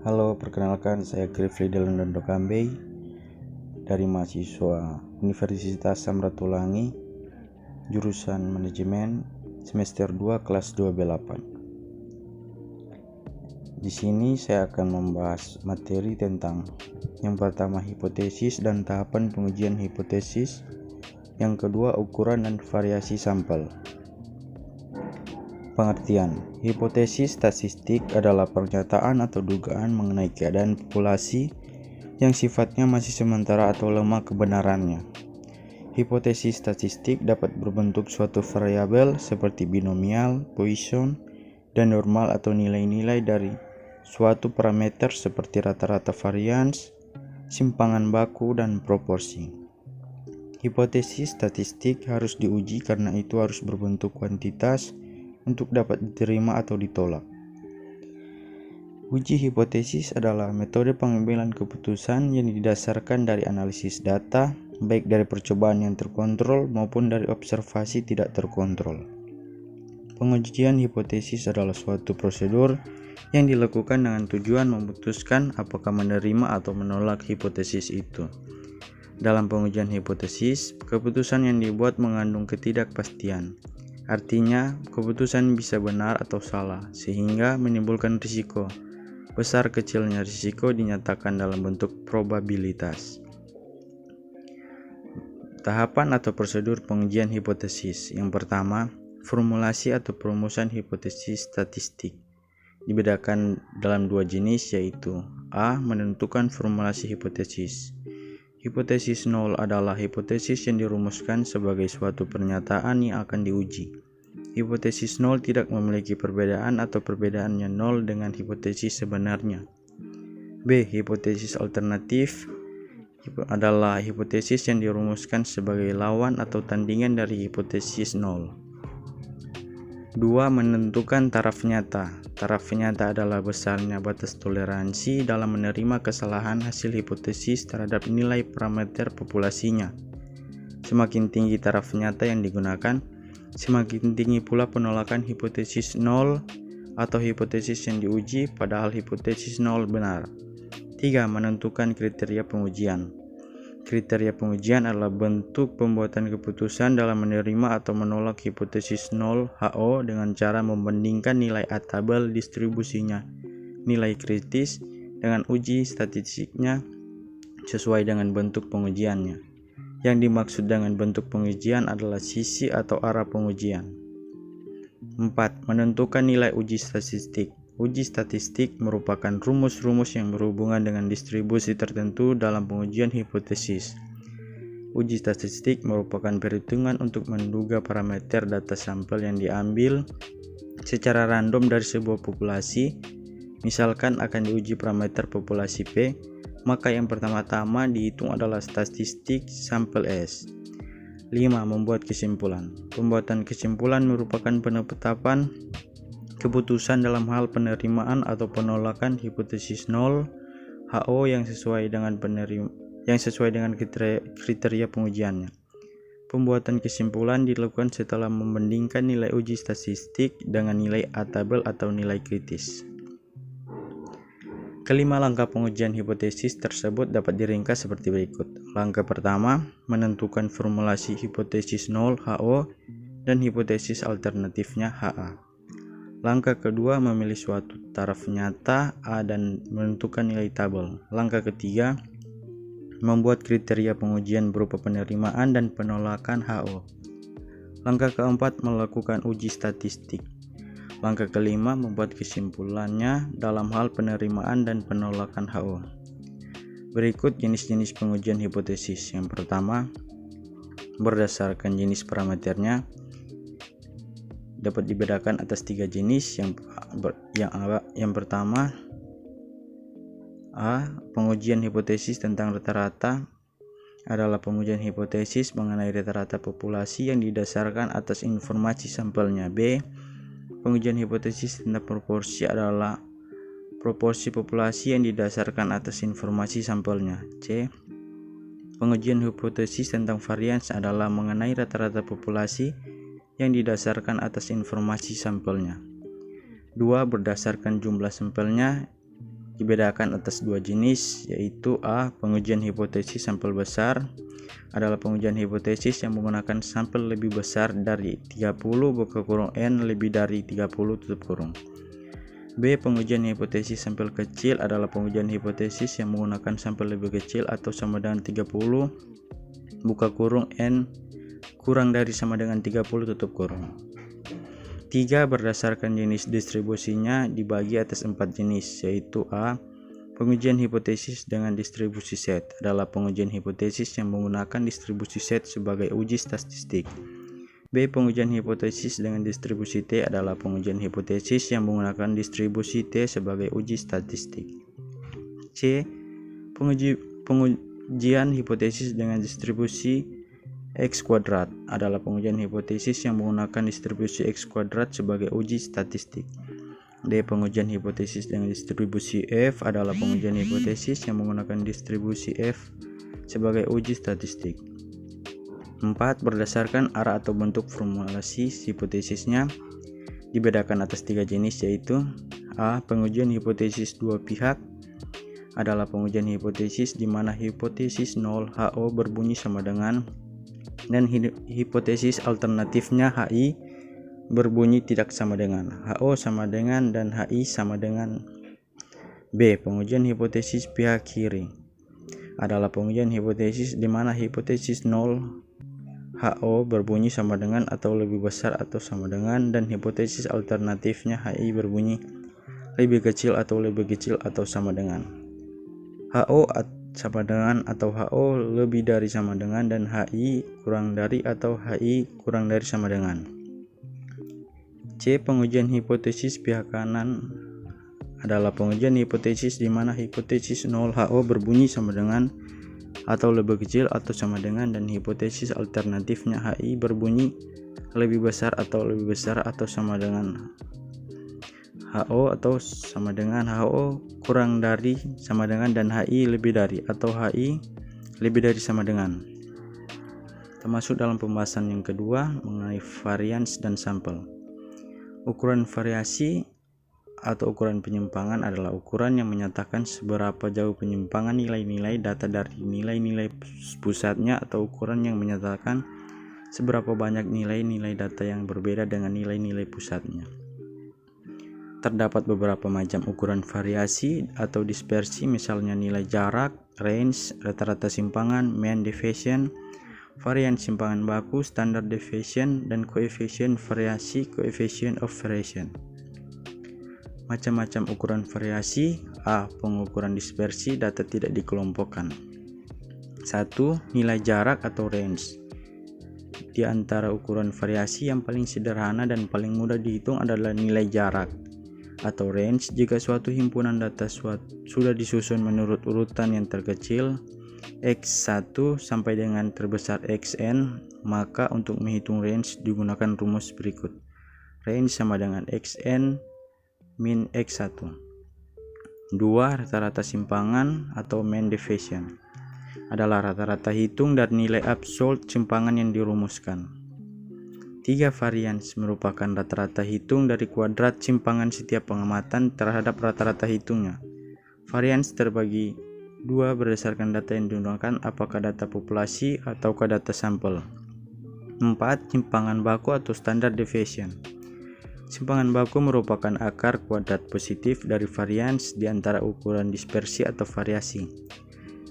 Halo, perkenalkan saya Grifly Delondon Dokambey dari mahasiswa Universitas Samratulangi, jurusan Manajemen semester 2 kelas 2B8. Di sini saya akan membahas materi tentang yang pertama hipotesis dan tahapan pengujian hipotesis, yang kedua ukuran dan variasi sampel. Pengertian: hipotesis statistik adalah pernyataan atau dugaan mengenai keadaan populasi yang sifatnya masih sementara atau lemah kebenarannya. Hipotesis statistik dapat berbentuk suatu variabel seperti binomial, Poisson, dan normal atau nilai-nilai dari suatu parameter seperti rata-rata varians, simpangan baku, dan proporsi. Hipotesis statistik harus diuji karena itu harus berbentuk kuantitas untuk dapat diterima atau ditolak. Uji hipotesis adalah metode pengambilan keputusan yang didasarkan dari analisis data, baik dari percobaan yang terkontrol maupun dari observasi tidak terkontrol. Pengujian hipotesis adalah suatu prosedur yang dilakukan dengan tujuan memutuskan apakah menerima atau menolak hipotesis itu. Dalam pengujian hipotesis, keputusan yang dibuat mengandung ketidakpastian. Artinya, keputusan bisa benar atau salah, sehingga menimbulkan risiko. Besar kecilnya risiko dinyatakan dalam bentuk probabilitas. Tahapan atau prosedur pengujian hipotesis. Yang pertama, formulasi atau perumusan hipotesis statistik. Dibedakan dalam dua jenis, yaitu A. Menentukan formulasi hipotesis. Hipotesis nol adalah hipotesis yang dirumuskan sebagai suatu pernyataan yang akan diuji. Hipotesis nol tidak memiliki perbedaan atau perbedaannya nol dengan hipotesis sebenarnya. B. Hipotesis alternatif adalah hipotesis yang dirumuskan sebagai lawan atau tandingan dari hipotesis nol. 2. Menentukan taraf nyata. Taraf nyata adalah besarnya batas toleransi dalam menerima kesalahan hasil hipotesis terhadap nilai parameter populasinya. Semakin tinggi taraf nyata yang digunakan, semakin tinggi pula penolakan hipotesis nol atau hipotesis yang diuji padahal hipotesis nol benar. 3. Menentukan kriteria pengujian. Kriteria pengujian adalah bentuk pembuatan keputusan dalam menerima atau menolak hipotesis nol HO dengan cara membandingkan nilai A tabel distribusinya, nilai kritis, dengan uji statistiknya sesuai dengan bentuk pengujiannya. Yang dimaksud dengan bentuk pengujian adalah sisi atau arah pengujian. 4. Menentukan nilai uji statistik. Uji statistik merupakan rumus-rumus yang berhubungan dengan distribusi tertentu dalam pengujian hipotesis. Uji statistik merupakan perhitungan untuk menduga parameter data sampel yang diambil secara random dari sebuah populasi. Misalkan akan diuji parameter populasi P, maka yang pertama-tama dihitung adalah statistik sampel S. 5. Membuat kesimpulan. Pembuatan kesimpulan merupakan penetapan keputusan dalam hal penerimaan atau penolakan hipotesis nol HO yang sesuai dengan kriteria pengujiannya. Pembuatan kesimpulan dilakukan setelah membandingkan nilai uji statistik dengan nilai A tabel atau nilai kritis. Kelima langkah pengujian hipotesis tersebut dapat diringkas seperti berikut. Langkah pertama, menentukan formulasi hipotesis nol HO dan hipotesis alternatifnya HA. Langkah kedua, memilih suatu taraf nyata A dan menentukan nilai tabel. Langkah ketiga, membuat kriteria pengujian berupa penerimaan dan penolakan HO. Langkah keempat, melakukan uji statistik. Langkah kelima, membuat kesimpulannya dalam hal penerimaan dan penolakan HO. Berikut jenis-jenis pengujian hipotesis. Yang pertama, berdasarkan jenis parameternya dapat dibedakan atas 3 jenis. Yang pertama, A. Pengujian hipotesis tentang rata-rata adalah pengujian hipotesis mengenai rata-rata populasi yang didasarkan atas informasi sampelnya. B. Pengujian hipotesis tentang proporsi adalah proporsi populasi yang didasarkan atas informasi sampelnya. C. Pengujian hipotesis tentang varians adalah mengenai rata-rata populasi yang didasarkan atas informasi sampelnya. 2. Berdasarkan jumlah sampelnya dibedakan atas dua jenis, yaitu A. Pengujian hipotesis sampel besar adalah pengujian hipotesis yang menggunakan sampel lebih besar dari 30(N lebih dari 30 B. Pengujian hipotesis sampel kecil adalah pengujian hipotesis yang menggunakan sampel lebih kecil atau sama dengan 30(N kurang dari sama dengan 30 3. Berdasarkan jenis distribusinya dibagi atas 4 jenis, yaitu A. Pengujian hipotesis dengan distribusi set adalah pengujian hipotesis yang menggunakan distribusi set sebagai uji statistik. B. Pengujian hipotesis dengan distribusi T adalah pengujian hipotesis yang menggunakan distribusi T sebagai uji statistik. C. Pengujian hipotesis dengan distribusi X kuadrat adalah pengujian hipotesis yang menggunakan distribusi X kuadrat sebagai uji statistik. D. Pengujian hipotesis dengan distribusi F adalah pengujian hipotesis yang menggunakan distribusi F sebagai uji statistik. 4. Berdasarkan arah atau bentuk formulasi hipotesisnya dibedakan atas 3 jenis, yaitu A. Pengujian hipotesis dua pihak adalah pengujian hipotesis di mana hipotesis 0 HO berbunyi sama dengan dan hipotesis alternatifnya HI berbunyi tidak sama dengan, HO sama dengan dan HI sama dengan. B. Pengujian hipotesis pihak kiri adalah pengujian hipotesis di mana hipotesis 0 HO berbunyi sama dengan atau lebih besar atau sama dengan dan hipotesis alternatifnya HI berbunyi lebih kecil atau sama dengan. HO sama dengan atau HO lebih dari sama dengan dan HI kurang dari atau HI kurang dari sama dengan. C. Pengujian hipotesis pihak kanan adalah pengujian hipotesis di mana hipotesis 0 HO berbunyi sama dengan atau lebih kecil atau sama dengan dan hipotesis alternatifnya HI berbunyi lebih besar atau sama dengan HO atau sama dengan HO kurang dari sama dengan dan HI lebih dari atau HI lebih dari sama dengan. Termasuk dalam pembahasan yang kedua mengenai varians dan sampel. Ukuran variasi atau ukuran penyimpangan adalah ukuran yang menyatakan seberapa jauh penyimpangan nilai-nilai data dari nilai-nilai pusatnya atau ukuran yang menyatakan seberapa banyak nilai-nilai data yang berbeda dengan nilai-nilai pusatnya. Terdapat beberapa macam ukuran variasi atau dispersi, misalnya nilai jarak, range, rata-rata simpangan, mean deviation, varian simpangan baku, standard deviation, dan koefisien variasi, coefficient of variation. Macam-macam ukuran variasi. A. Pengukuran dispersi data tidak dikelompokkan. 1. Nilai jarak atau range. Di antara ukuran variasi yang paling sederhana dan paling mudah dihitung adalah nilai jarak atau range. Jika suatu himpunan data sudah disusun menurut urutan yang terkecil x1 sampai dengan terbesar xn, maka untuk menghitung range digunakan rumus berikut. Range sama dengan xn min x1. 2. Rata-rata simpangan atau mean deviation adalah rata-rata hitung dari nilai absolut simpangan yang dirumuskan. 3. Varians merupakan rata-rata hitung dari kuadrat simpangan setiap pengamatan terhadap rata-rata hitungnya. Varians terbagi 2 berdasarkan data yang digunakan, apakah data populasi ataukah data sampel. 4. Simpangan baku atau standard deviation. Simpangan baku merupakan akar kuadrat positif dari varians di antara ukuran dispersi atau variasi.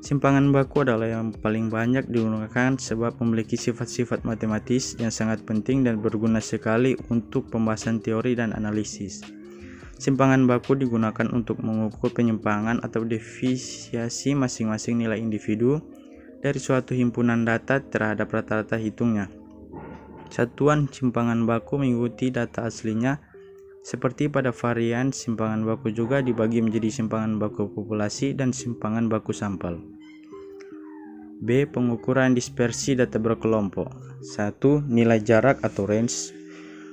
Simpangan baku adalah yang paling banyak digunakan sebab memiliki sifat-sifat matematis yang sangat penting dan berguna sekali untuk pembahasan teori dan analisis. Simpangan baku digunakan untuk mengukur penyimpangan atau deviasi masing-masing nilai individu dari suatu himpunan data terhadap rata-rata hitungnya. Satuan simpangan baku mengikuti data aslinya. Seperti pada varian, simpangan baku juga dibagi menjadi simpangan baku populasi dan simpangan baku sampel. B. Pengukuran dispersi data berkelompok. 1. Nilai jarak atau range.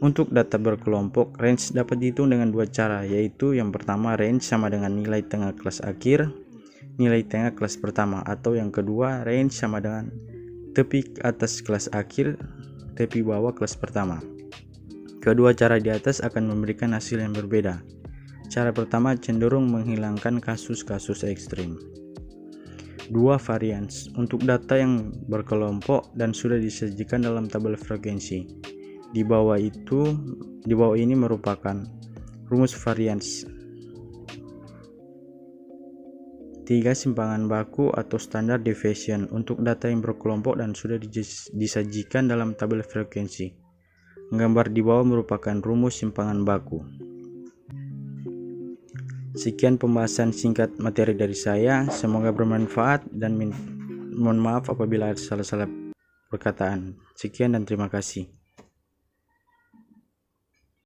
Untuk data berkelompok, range dapat dihitung dengan 2 cara, yaitu yang pertama range sama dengan nilai tengah kelas akhir, nilai tengah kelas pertama, atau yang kedua range sama dengan tepi atas kelas akhir, tepi bawah kelas pertama. Kedua cara di atas akan memberikan hasil yang berbeda. Cara pertama cenderung menghilangkan kasus-kasus ekstrim. 2. Varians untuk data yang berkelompok dan sudah disajikan dalam tabel frekuensi. Di bawah ini merupakan rumus varians. 3. Simpangan baku atau standard deviation untuk data yang berkelompok dan sudah disajikan dalam tabel frekuensi. Gambar di bawah merupakan rumus simpangan baku. Sekian pembahasan singkat materi dari saya, semoga bermanfaat dan mohon maaf apabila ada salah-salah perkataan. Sekian dan terima kasih.